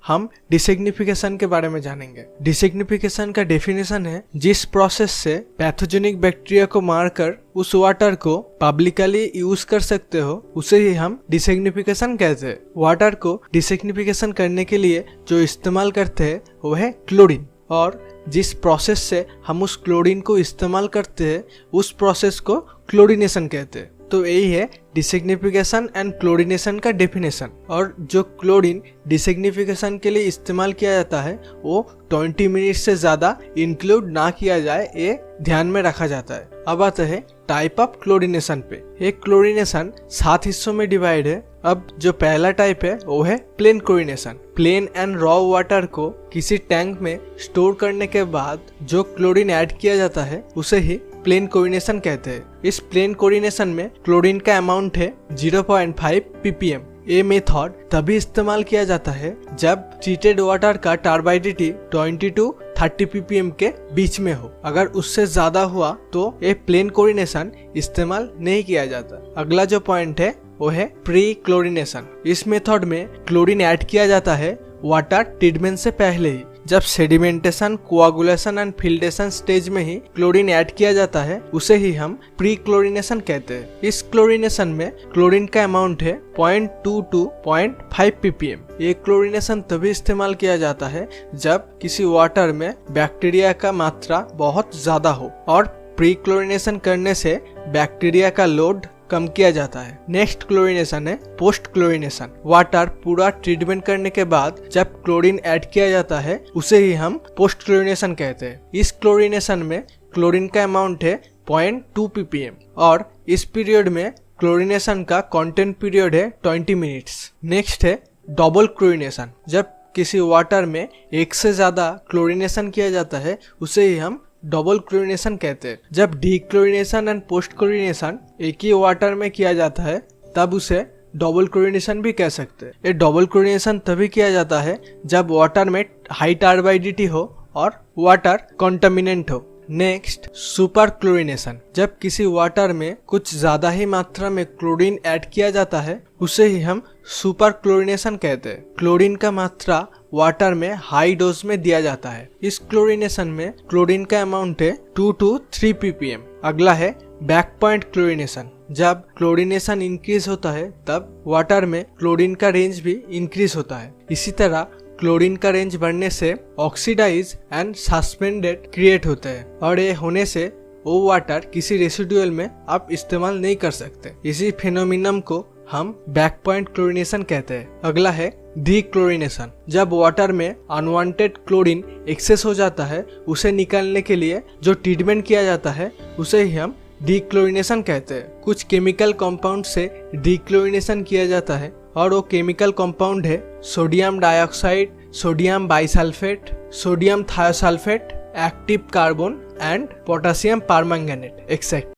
हम डिसिग्निफिकेशन के बारे में जानेंगे। डिसिग्निफिकेशन का डेफिनेशन है जिस प्रोसेस से पैथोजेनिक बैक्टीरिया को मारकर उस वाटर को पब्लिकली यूज कर सकते हो उसे ही हम डिसिग्निफिकेशन कहते हैं। वाटर को डिसिग्निफिकेशन करने के लिए जो इस्तेमाल करते हैं वो है क्लोरीन, और जिस प्रोसेस से हम उस क्लोरीन को इस्तेमाल करते हैं उस प्रोसेस को क्लोरीनेशन कहते हैं। तो यही है डिसिग्निफिकेशन एंड क्लोरीनेशन का डेफिनेशन। और जो क्लोरीन डिसिग्निफिकेशन के लिए इस्तेमाल किया जाता है वो 20 मिनट से ज्यादा इंक्लूड ना किया जाए, ये ध्यान में रखा जाता है। अब आते हैं टाइप ऑफ क्लोरीनेशन पे। एक क्लोरीनेशन 7 हिस्सों में डिवाइड है। अब जो पहला टाइप है वो है plain chlorination. Plain and raw water को किसी टैंक में स्टोर करने के बाद जो क्लोरीन ऐड किया जाता है उसे ही प्लेन क्लोरीनेशन कहते हैं। इस प्लेन क्लोरीनेशन में क्लोरीन का अमाउंट है 0.5 ppm। ये मेथड तभी इस्तेमाल किया जाता है जब ट्रीटेड वाटर का टर्बाइडिटी 20 to 30 ppm के बीच में हो। अगर उससे ज्यादा हुआ तो ये प्लेन क्लोरीनेशन इस्तेमाल नहीं किया जाता। अगला जो पॉइंट है वो है प्री क्लोरीनेशन। इस मेथड में क्लोरीन ऐड किया जाता है वाटर ट्रीटमेंट से पहले ही। जब sedimentation, coagulation and filtration stage में ही क्लोरीन ऐड किया जाता है उसे ही हम प्री क्लोरीनेशन कहते हैं। इस क्लोरीनेशन में क्लोरीन का अमाउंट है 0.2 to 0.5 ppm। ये क्लोरीनेशन तभी इस्तेमाल किया जाता है जब किसी वाटर में बैक्टीरिया का मात्रा बहुत ज्यादा हो, और प्री क्लोरीनेशन करने से बैक्टीरिया का लोड कम किया जाता है। नेक्स्ट क्लोरीनेशन है पोस्ट क्लोरीनेशन। वाटर पूरा ट्रीटमेंट करने के बाद जब क्लोरीन ऐड किया जाता है उसे ही हम पोस्ट क्लोरीनेशन कहते हैं। इस क्लोरीनेशन में क्लोरीन का अमाउंट है 0.2 ppm, और इस पीरियड में क्लोरीनेशन का कंटेंट पीरियड है 20 मिनट्स। नेक्स्ट है डबल क्लोरीनेशन। जब किसी वाटर में एक से ज्यादा क्लोरीनेशन किया जाता है उसे ही हम डबल क्लोरीनेशन कहते हैं। जब D chlorination and post chlorination एक ही वाटर में किया जाता है तब उसे डबल क्लोरीनेशन भी कह सकते हैं। ये डबल क्लोरीनेशन तभी किया जाता है जब वाटर में हाई टर्बाइडिटी हो और वाटर कंटामिनेंट हो। Next super chlorination. जब किसी वाटर में कुछ ज्यादा ही मात्रा में क्लोरीन ऐड किया जाता है उसे ही हम सुपर क्लोरीनेशन कहते हैं। क्लोरीन का मात्रा वाटर में हाई डोज में दिया जाता है। इस क्लोरीनेशन में क्लोरीन का अमाउंट है 2 to 3 ppm। अगला है बैक पॉइंट क्लोरीनेशन। जब क्लोरीनेशन इंक्रीज होता है तब वाटर में क्लोरीन का रेंज भी इंक्रीज होता है। इसी तरह क्लोरीन का रेंज बढ़ने से ऑक्सीडाइज एंड सस्पेंडेड क्रिएट होते हैं, और ये होने से वो वाटर किसी रेसिडुअल में आप इस्तेमाल नहीं कर सकते। इसी फिनोमिनम को हम बैक पॉइंट क्लोरीनेशन कहते हैं। अगला है डी क्लोरीनेशन। जब वाटर में अनवांटेड क्लोरीन एक्सेस हो जाता है उसे निकालने के लिए जो ट्रीटमेंट किया जाता है उसे ही हम डी क्लोरीनेशन कहते हैं। कुछ केमिकल कंपाउंड से डी क्लोरीनेशन किया जाता है, और वो केमिकल कंपाउंड है sodium dioxide, sodium bisulphate, sodium thiosulphate, active carbon and potassium permanganate etcetera.